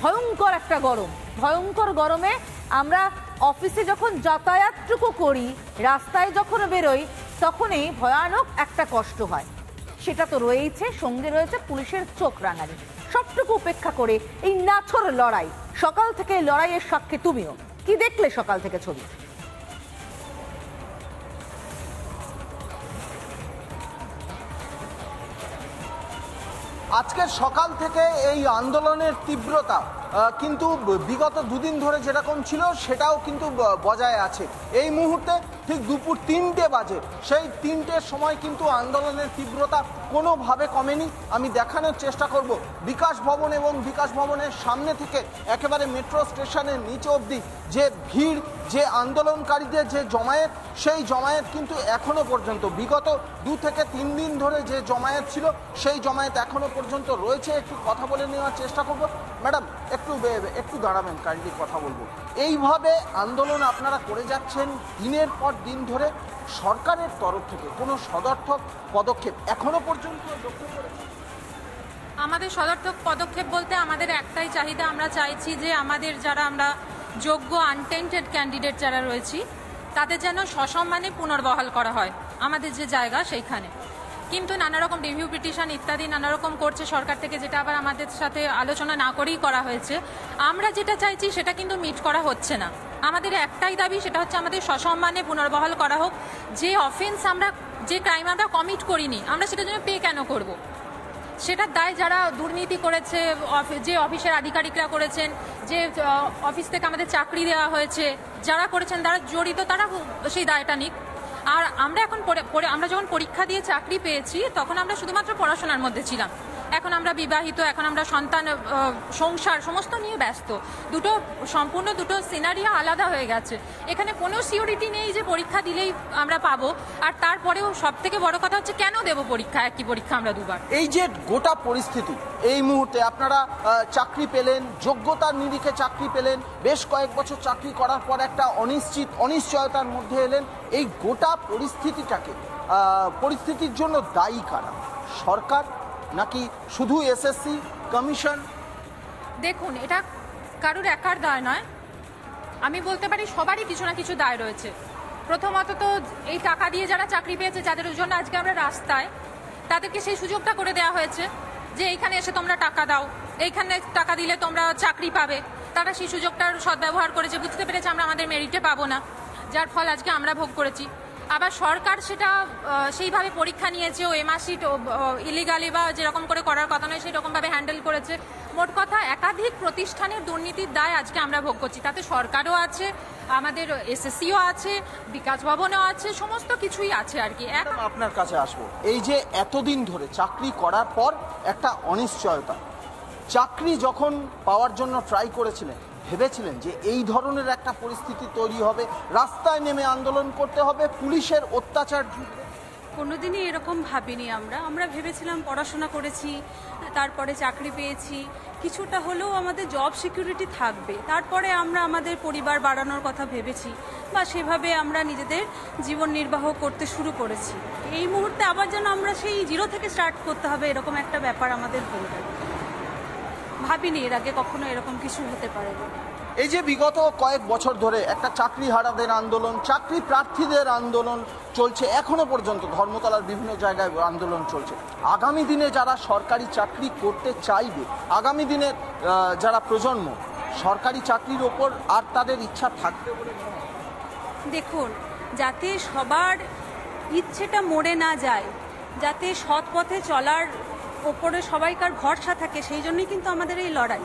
ভয়ঙ্কর একটা গরম, ভয়ঙ্কর গরমে আমরা অফিসে যখন যাতায়াতটুকু করি, রাস্তায় যখন বেরোই, তখনই ভয়ানক একটা কষ্ট হয়। সেটা তো রয়েছে, সঙ্গে রয়েছে পুলিশের চোখ রাঙানি। সবটুকু উপেক্ষা করে এই নাছর লড়াই, সকাল থেকে লড়াইয়ের সাক্ষী তুমিও। কি দেখলে সকাল থেকে ছবি? আজকের সকাল থেকে এই আন্দোলনের তীব্রতা কিন্তু বিগত দুদিন ধরে যেরকম ছিল সেটাও কিন্তু বজায় আছে। এই মুহূর্তে ঠিক দুপুর 3টে বাজে, সেই 3টের সময় কিন্তু আন্দোলনের তীব্রতা কোনোভাবে কমেনি। আমি দেখানোর চেষ্টা করব বিকাশ ভবন এবং বিকাশ ভবনের সামনে থেকে একেবারে মেট্রো স্টেশনের নিচে অবধি যে ভিড়, যে আন্দোলনকারীদের যে জমায়েত, সেই জমায়েত কিন্তু এখনো পর্যন্ত বিগত 2 থেকে 3 দিন ধরে যে জমায়েত ছিল সেই জমায়েত এখনো পর্যন্ত রয়েছে। একটু কথা বলে নেওয়ার চেষ্টা করব। ম্যাডাম একটু দাঁড়াবেন, কাইন্ডলি কথা বলবো। এইভাবে আন্দোলন আপনারা করে যাচ্ছেন দিনের পর দিন ধরে, সরকারের তরফ থেকে কোনো সদর্থক পদক্ষেপ এখনো পর্যন্ত লক্ষ্য করেছেন? আমাদের সদর্থক পদক্ষেপ বলতে আমাদের একটাই চাহিদা, আমরা চাইছি যে আমাদের যারা আমরা যোগ্য আনটেন্টেড ক্যান্ডিডেট যারা রয়েছি তাদের যেন সসম্মানে পুনর্বহাল করা হয় আমাদের যে জায়গা সেইখানে। কিন্তু নানা রকম রিভিউ পিটিশন ইত্যাদি নানা রকম করছে সরকার থেকে, যেটা আবার আমাদের সাথে আলোচনা না করেই করা হয়েছে। আমরা যেটা চাইছি সেটা কিন্তু মিট করা হচ্ছে না। আমাদের একটাই দাবি, সেটা হচ্ছে আমাদের সসম্মানে পুনর্বহাল করা হোক। যে অফেন্স আমরা, যে ক্রাইম আমরা কমিট করিনি, আমরা সেটার জন্য পে কেন করব? সেটার দায় যারা দুর্নীতি করেছে, যে অফিসের আধিকারিকরা করেছেন, যে অফিস থেকে আমাদের চাকরি দেওয়া হয়েছে, যারা করেছেন, যারা জড়িত, তারা সেই দায়টা নিক। আর আমরা এখন আমরা যখন পরীক্ষা দিয়ে চাকরি পেয়েছি তখন আমরা শুধুমাত্র পড়াশোনার মধ্যে ছিলাম। এখন আমরা বিবাহিত, এখন আমরা সন্তান, সংসার সমস্ত নিয়ে ব্যস্ত। সম্পূর্ণ দুটো সিনারিও আলাদা হয়ে গেছে। এখানে কোনো সিওরিটি নেই যে পরীক্ষা দিলেই আমরা পাবো। আর তারপরেও সব থেকে বড় কথা হচ্ছে কেন দেবো পরীক্ষা, একই পরীক্ষা আমরা দুবার। এই যে গোটা পরিস্থিতি, এই মুহূর্তে আপনারা চাকরি পেলেন, যোগ্যতার নিরিখে চাকরি পেলেন, বেশ কয়েক বছর চাকরি করার পর একটা অনিশ্চয়তার মধ্যে এলেন। এই গোটা পরিস্থিতির জন্য দায়ী কারা? সরকার নাকি শুধু এসএসসি কমিশন? দেখুন, এটা কারুর একার দায় নয়। আমি বলতে পারি সবারই কিছু না কিছু দায় রয়েছে। প্রথমত তো এই টাকা দিয়ে যারা চাকরি পেয়েছে, যাদের জন্য আজকে আমরা রাস্তায়, তাদেরকে সেই সুযোগটা করে দেওয়া হয়েছে যে এইখানে এসে তোমরা টাকা দাও, এইখানে টাকা দিলে তোমরা চাকরি পাবে। তারা সেই সুযোগটার সদ্ব্যবহার করেছে, বুঝতে পেরেছে আমরা আমাদের মেরিটে পাবো না, যার ফল আজকে আমরা ভোগ করেছি। আবার সরকার সেটা সেইভাবে পরীক্ষা নিয়েছে, ও এমআরশিট ইলিগালি বা যেরকম করে করার কথা নয় সেরকমভাবে হ্যান্ডেল করেছে। মোট কথা একাধিক প্রতিষ্ঠানের দুর্নীতির দায় আজকে আমরা ভোগ করছি। তাতে সরকারও আছে, আমাদের এসএসসিও আছে, বিকাশ ভবনও আছে, সমস্ত কিছুই আছে আর কি। আপনার কাছে আসবো, এই যে এতদিন ধরে চাকরি করার পর একটা অনিশ্চয়তা, চাকরি যখন পাওয়ার জন্য ট্রাই করেছিলেন, ভেবেছিলেন যে এই ধরনের একটা পরিস্থিতি তৈরি হবে, রাস্তায় নেমে আন্দোলন করতে হবে, পুলিশের অত্যাচার? কোনোদিনই এরকম ভাবিনি আমরা ভেবেছিলাম পড়াশোনা করেছি, তারপরে চাকরি পেয়েছি, কিছুটা হলেও আমাদের জব সিকিউরিটি থাকবে, তারপরে আমরা আমাদের পরিবার বাড়ানোর কথা ভেবেছি বা সেভাবে আমরা নিজেদের জীবন নির্বাহ করতে শুরু করেছি। এই মুহূর্তে আবার যেন আমরা সেই জিরো থেকে স্টার্ট করতে হবে, এরকম একটা ব্যাপার আমাদের হয়ে গেল। ভাবিনি এর আগে কখনো এরকম কিছু হতে পারে। এই যে বিগত কয়েক বছর ধরে একটা চাকরি হারাদের আন্দোলন, চাকরি প্রার্থীদের আন্দোলন চলছে, এখনো পর্যন্ত ধর্মতলার বিভিন্ন জায়গায় আন্দোলন চলছে। আগামী দিনে যারা সরকারি চাকরি করতে চাইবে, আগামী দিনের যারা প্রজন্ম, সরকারি চাকরির ওপর আর তাদের ইচ্ছা থাকবে বলে? দেখুন, যাতে সবার ইচ্ছেটা মরে না যায়, যাতে সৎ পথে চলার ওপরে সবাইকার ভরসা থাকে, সেই জন্যই কিন্তু আমাদের এই লড়াই,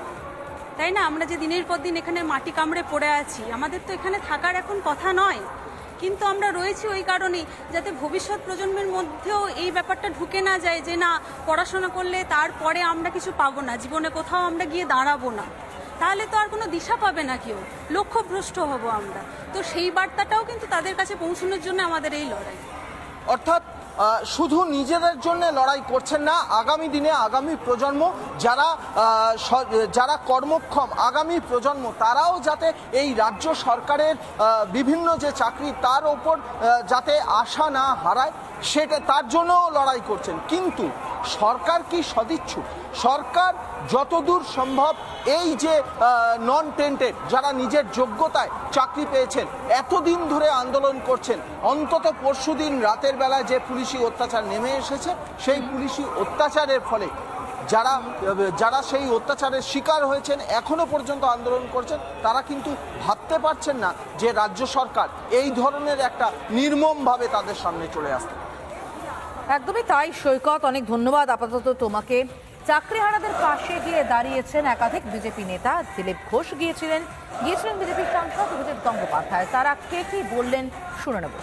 তাই না? আমরা যে দিনের পর দিন এখানে মাটি কামড়ে পড়ে আছি, আমাদের তো এখানে থাকার এখন কথা নয়, কিন্তু আমরা রয়েছি ওই কারণেই যাতে ভবিষ্যৎ প্রজন্মের মধ্যেও এই ব্যাপারটা ঢুকে না যায় যে না, পড়াশোনা করলে তারপরে আমরা কিছু পাবো না, জীবনে কোথাও আমরা গিয়ে দাঁড়াবো না, তাহলে তো আর কোনো দিশা পাবে না কেউ, লক্ষ্যভ্রষ্ট হব আমরা। তো সেই বার্তাটাও কিন্তু তাদের কাছে পৌঁছানোর জন্য আমাদের এই লড়াই। অর্থাৎ শুধু নিজেদের জন্য লড়াই করছেন না, আগামী দিনে আগামী প্রজন্ম যারা কর্মক্ষম আগামী প্রজন্ম, তারাও যাতে এই রাজ্য সরকারের বিভিন্ন যে চাকরি তার ওপর যাতে আশা না হারায়, সেটা তার জন্য লড়াই করছেন। কিন্তু সরকার কি সদিচ্ছুক? সরকার যতদূর সম্ভব এই যে নন টেন্টেড যারা নিজের যোগ্যতায় চাকরি পেয়েছেন, এতদিন ধরে আন্দোলন করছেন, অন্তত পরশুদিন রাতের বেলায় যে পুলিশি অত্যাচার নেমে এসেছে, সেই পুলিশি অত্যাচারের ফলে যারা সেই অত্যাচারের শিকার হয়েছেন, এখনো পর্যন্ত আন্দোলন করছেন, তারা কিন্তু ভাবতে পারছেন না যে রাজ্য সরকার এই ধরনের একটা নির্মমভাবে তাদের সামনে চলে আসছে। একদমই তাই সৈকত, অনেক ধন্যবাদ আপাতত তোমাকে। চাকরিহারাদের পাশে গিয়ে দাঁড়িয়েছেন একাধিক বিজেপি নেতা। দিলীপ ঘোষ গিয়েছিলেন বিজেপির সাংসদ অভিজিৎ গঙ্গোপাধ্যায়। তারা কে কি বললেন শুনে নেব।